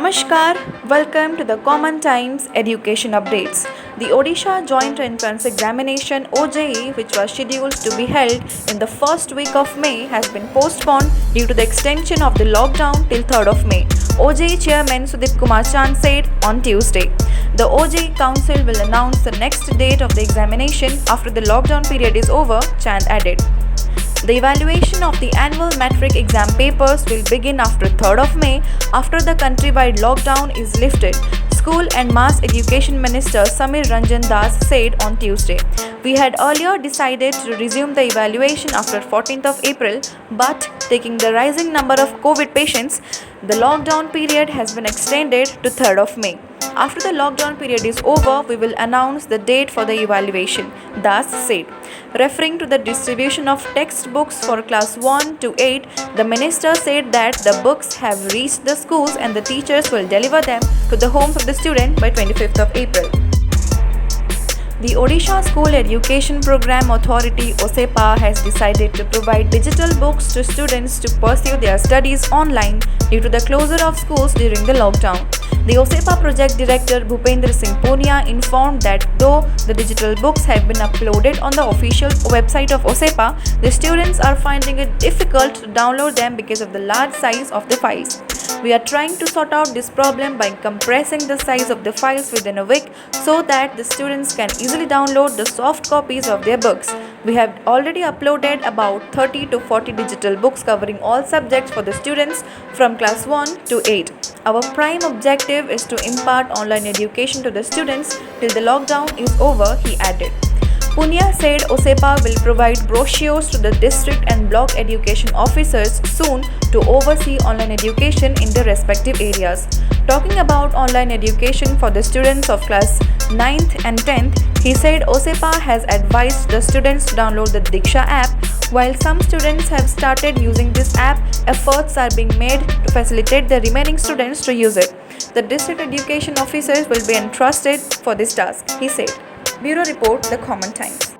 Namaskar, welcome to the Common Times Education Updates. The Odisha Joint Entrance Examination OJE, which was scheduled to be held in the first week of May, has been postponed due to the extension of the lockdown till 3rd of May. OJE Chairman Sudip Kumar Chand said on Tuesday. The OJE Council will announce the next date of the examination after the lockdown period is over, Chand added. The evaluation of the annual metric exam papers will begin after 3rd of May after the countrywide lockdown is lifted, School and Mass Education Minister Samir Ranjan Das said on Tuesday. We had earlier decided to resume the evaluation after 14th of April, but taking the rising number of COVID patients, the lockdown period has been extended to 3rd of May. After the lockdown period is over, we will announce the date for the evaluation, Das said. Referring to the distribution of textbooks for class 1 to 8, the minister said that the books have reached the schools and the teachers will deliver them to the homes of the student by 25th of April. The Odisha School Education Program Authority OSEPA has decided to provide digital books to students to pursue their studies online due to the closure of schools during the lockdown. The OSEPA project director Bhupendra Singh Punia informed that though the digital books have been uploaded on the official website of OSEPA, the students are finding it difficult to download them because of the large size of the files. We are trying to sort out this problem by compressing the size of the files within a week so that the students can easily download the soft copies of their books. We have already uploaded about 30 to 40 digital books covering all subjects for the students from class 1 to 8. Our prime objective is to impart online education to the students till the lockdown is over, he added. Punia said OSEPA will provide brochures to the district and block education officers soon to oversee online education in the respective areas. Talking about online education for the students of class 9th and 10th, he said OSEPA has advised the students to download the Diksha app. While some students have started using this app, efforts are being made to facilitate the remaining students to use it. The district education officers will be entrusted for this task, he said. Bureau Report, The Common Times.